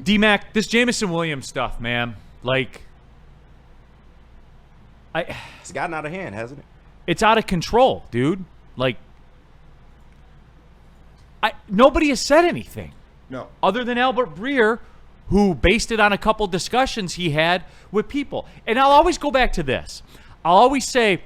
D-Mac, this Jameson Williams stuff, man, like, It's gotten out of hand, hasn't it? it's out of control, dude. Like, nobody has said anything. No. Other than Albert Breer, who based it on a couple discussions he had with people. And I'll always go back to this. I'll always say,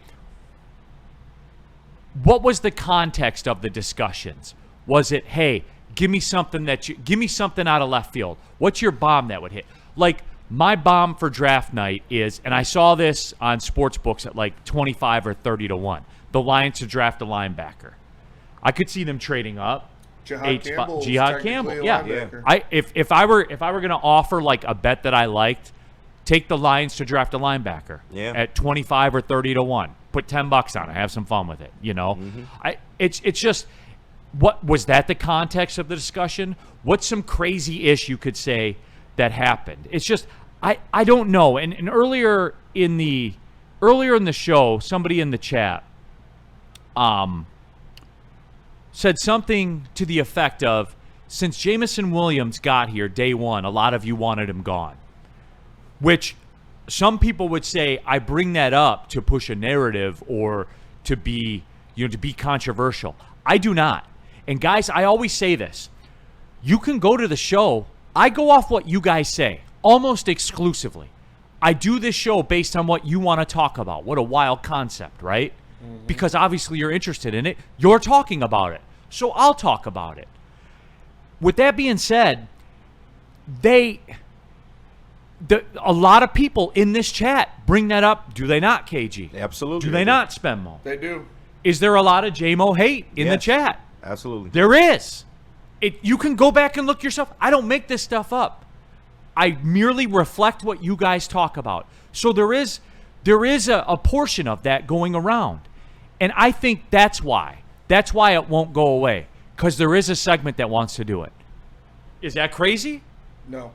what was the context of the discussions? Was it, hey, give me something out of left field? What's your bomb that would hit? Like, my bomb for draft night is, and I saw this on sports books at like 25 or 30 to 1, the Lions to draft a linebacker. I could see them trading up. Jihad Campbell, yeah. If I were going to offer like a bet that I liked, take the Lions to draft a linebacker at 25 or 30 to 1. Put $10 on it. Have some fun with it. You know, it's just, what was that the context of the discussion? What's some crazy ish you could say that happened? It's just, I don't know. And earlier in the show, somebody in the chat said something to the effect of, since Jameson Williams got here day one, a lot of you wanted him gone. Which some people would say, I bring that up to push a narrative or to be controversial. I do not. And guys, I always say this. You can go to the show. I go off what you guys say almost exclusively. I do this show based on what you want to talk about. What a wild concept, right? Mm-hmm. Because obviously you're interested in it. You're talking about it. So I'll talk about it. With that being said, a lot of people in this chat bring that up. Do they not, KG? Absolutely. Do they not, Spenmo? They do. Is there a lot of JMO hate in the chat? Absolutely. There is. You can go back and look yourself. I don't make this stuff up. I merely reflect what you guys talk about. So there is a portion of that going around. And I think that's why. That's why it won't go away. Because there is a segment that wants to do it. Is that crazy? No.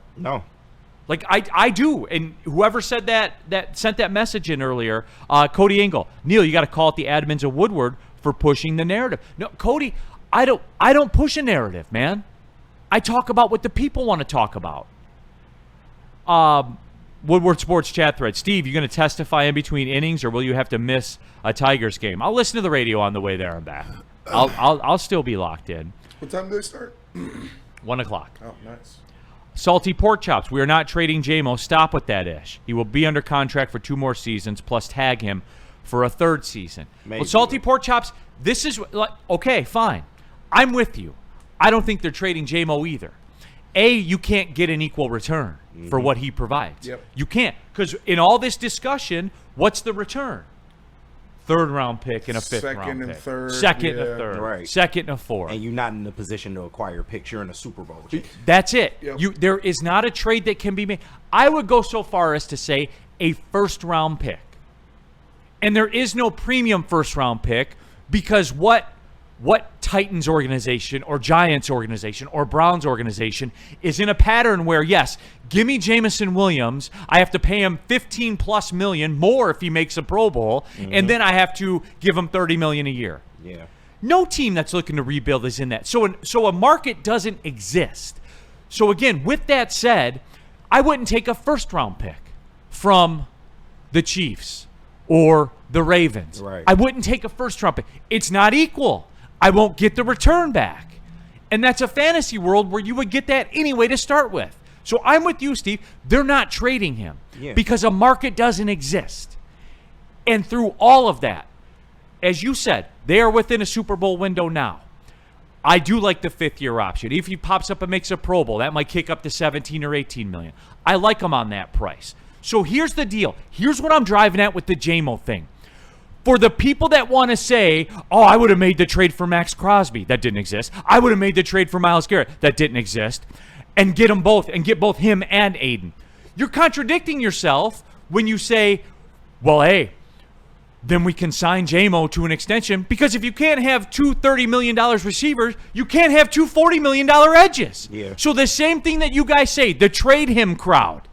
Like, I do. And whoever said that sent that message in earlier, Cody Engel, Neil, you got to call it the admins of Woodward for pushing the narrative. No, Cody, I don't push a narrative, man. I talk about what the people want to talk about. Woodward Sports chat thread. Steve, you going to testify in between innings, or will you have to miss a Tigers game? I'll listen to the radio on the way there and back. I'll still be locked in. What time do they start? 1 o'clock. Oh, nice. Salty Pork Chops. We are not trading JMO. Stop with that ish. He will be under contract for 2 more seasons, plus tag him for a 3rd season. Well, Salty Pork Chops, this is like, okay, fine. I'm with you. I don't think they're trading JMO either. You can't get an equal return for what he provides. Yep. You can't. Because in all this discussion, what's the return? 3rd round pick and a 5th round pick. Second and a third. Right. Second and a fourth. And you're not in a position to acquire a pick. You're in a Super Bowl. That's it. Yep. There is not a trade that can be made. I would go so far as to say a 1st round pick. And there is no premium 1st round pick, because what Titans organization or Giants organization or Browns organization is in a pattern where, yes, give me Jameson Williams, I have to pay him $15+ million more if he makes a Pro Bowl, and then I have to give him $30 million a year. Yeah. No team that's looking to rebuild is in that. So a market doesn't exist. So again, with that said, I wouldn't take a 1st round pick from the Chiefs or the Ravens. Right. I wouldn't take a 1st round pick. It's not equal. I won't get the return back. And that's a fantasy world where you would get that anyway to start with. So I'm with you, Steve. They're not trading him because a market doesn't exist. And through all of that, as you said, they are within a Super Bowl window now. I do like the 5th-year option. If he pops up and makes a Pro Bowl, that might kick up to 17 or 18 million. I like him on that price. So here's the deal. Here's what I'm driving at with the JMO thing. For the people that want to say, oh, I would have made the trade for Max Crosby. That didn't exist. I would have made the trade for Myles Garrett. That didn't exist. And get them both, and get both him and Aiden. You're contradicting yourself when you say, well, hey, then we can sign JMO to an extension, because if you can't have 2 $30 million receivers, you can't have 2 $40 million edges. Yeah. So the same thing that you guys say, the trade him crowd.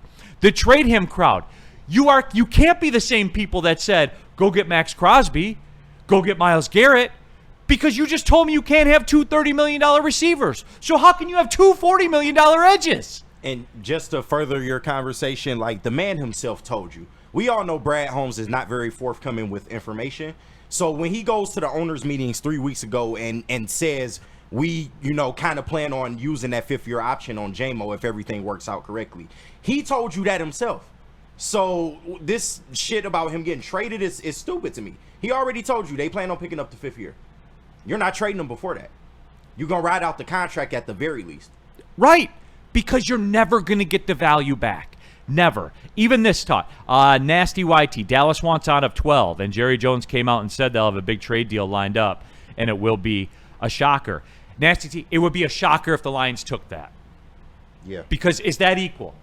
You can't be the same people that said, go get Max Crosby, go get Myles Garrett, because you just told me you can't have 2 $30 million receivers. So how can you have 2 $40 million edges? And just to further your conversation, like the man himself told you, we all know Brad Holmes is not very forthcoming with information. So when he goes to the owners' meetings 3 weeks ago and says we, kind of plan on using that 5th-year option on JMO if everything works out correctly, he told you that himself. So this shit about him getting traded is stupid to me. He already told you they plan on picking up the 5th year. You're not trading him before that. You're going to ride out the contract at the very least. Right. Because you're never going to get the value back. Never. Even this talk. Nasty YT. Dallas wants out of 12. And Jerry Jones came out and said they'll have a big trade deal lined up. And it will be a shocker. Nasty T. It would be a shocker if the Lions took that. Yeah. Because is that equal?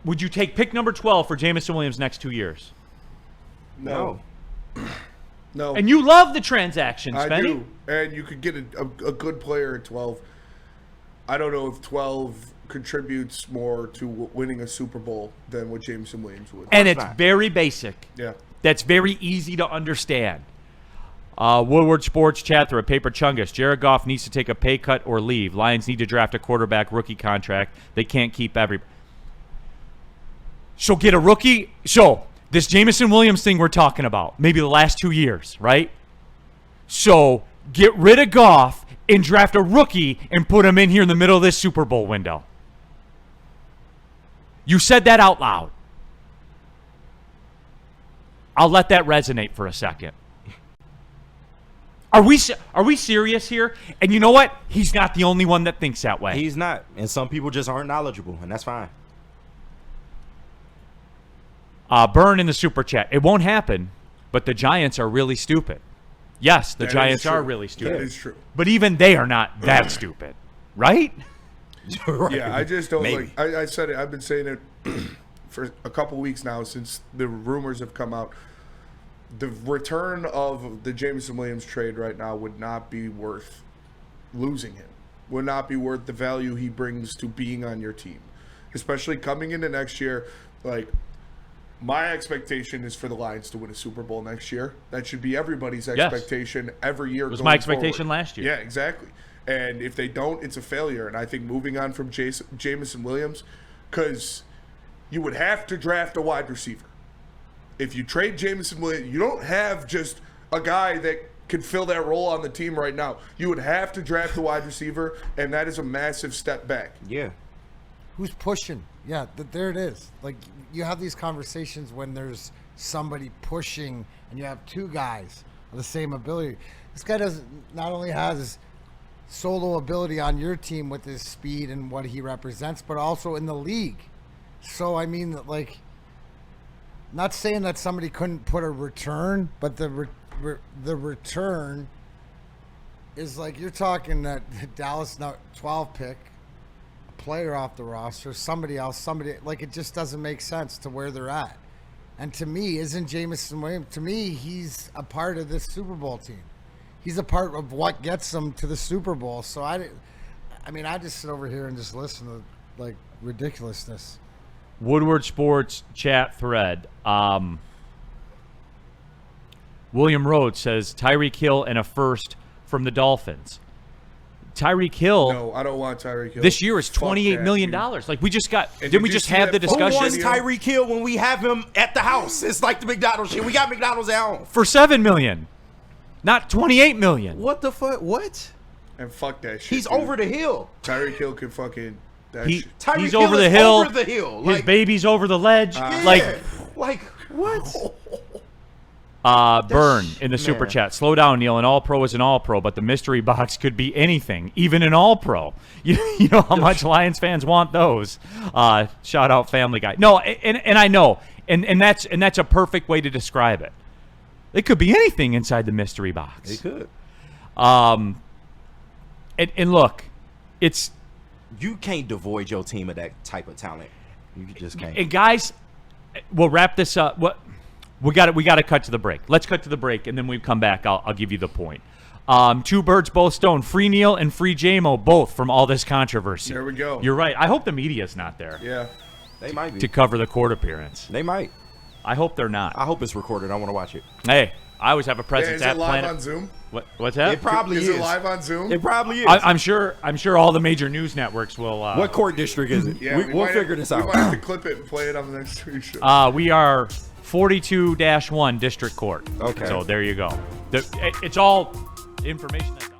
Would you take pick number 12 for Jameson Williams next 2 years? No. No. And you love the transaction, Spenny. I do. And you could get a good player at 12. I don't know if 12 contributes more to winning a Super Bowl than what Jameson Williams would. And it's very basic. Yeah. That's very easy to understand. Woodward Sports Chat through a paper chungus. Jared Goff needs to take a pay cut or leave. Lions need to draft a quarterback rookie contract. They can't keep everybody. So get a rookie. So this Jameson Williams thing we're talking about, maybe the last 2 years, right? So get rid of Goff and draft a rookie and put him in here in the middle of this Super Bowl window. You said that out loud. I'll let that resonate for a second. Are we serious here? And you know what? He's not the only one that thinks that way. He's not. And some people just aren't knowledgeable, and that's fine. Burn in the super chat. It won't happen, but the Giants are really stupid. Yes, the Giants are really stupid. That is true. But even they are not that stupid, right? Right. Yeah, I just don't Maybe. I said it. I've been saying it for a couple weeks now since the rumors have come out. The return of the Jameson Williams trade right now would not be worth losing him. Would not be worth the value he brings to being on your team, especially coming into next year. Like, my expectation is for the Lions to win a Super Bowl next year. That should be everybody's expectation every year. It was my expectation last year. Yeah, exactly. And if they don't, it's a failure. And I think moving on from Jameson Williams, because you would have to draft a wide receiver. If you trade Jameson Williams, you don't have just a guy that can fill that role on the team right now. You would have to draft a wide receiver, and that is a massive step back. Yeah. Who's pushing? Yeah, there it is. Like, you have these conversations when there's somebody pushing and you have two guys of the same ability. This guy not only has solo ability on your team with his speed and what he represents, but also in the league. So, I mean, like, not saying that somebody couldn't put a return, but the return is like, you're talking that Dallas 12 pick, a player off the roster, somebody else, like, it just doesn't make sense to where they're at. And to me, isn't Jameson Williams, to me, he's a part of this Super Bowl team. He's a part of what gets them to the Super Bowl. So I just sit over here and just listen to, like, ridiculousness. Woodward Sports chat thread. William Rhodes says Tyreek Hill and a first from the Dolphins. Tyreek Hill. No, I don't want Tyreek Hill. This year is $28 million. Dude. Like, we just got. And Didn't we did you just see have the that Who discussion? wants Tyreek Hill when we have him at the house? It's like the McDonald's shit. We got McDonald's at home. For $7 million, not $28 million. What the fuck? What? And fuck that shit. He's dude. over the hill. Tyreek Hill can fucking. He's Tyreek over Hill the is hill. over the hill. His Like, baby's over the ledge. yeah. Like what? Burn in the super man. chat. Slow down, Neil. An all-pro is an all-pro, but the mystery box could be anything, even an all-pro. You know how much Lions fans want those. Shout out Family Guy. No, and I know, and that's a perfect way to describe it. It could be anything inside the mystery box. It could. And look, it's. You can't devoid your team of that type of talent. You just can't. And guys, we'll wrap this up. We got to cut to the break. Let's cut to the break, and then we come back. I'll give you the point. Two birds, both stoned. Free Neil and free JMO, both from all this controversy. There we go. You're right. I hope the media's not there Yeah. They might be. to cover the court appearance. They might. I hope they're not. I hope it's recorded. I want to watch it. Hey, I always have a Yeah, presence is at it live Planet. on Zoom? What's that? It probably is. Is it live on Zoom? It probably is. I'm sure all the major news networks will. What court district is it? Yeah, we'll might figure have, this We out. might have to clip it and play it on the next week's show. We are 42-1 District Court. Okay. So there you go. It's all information that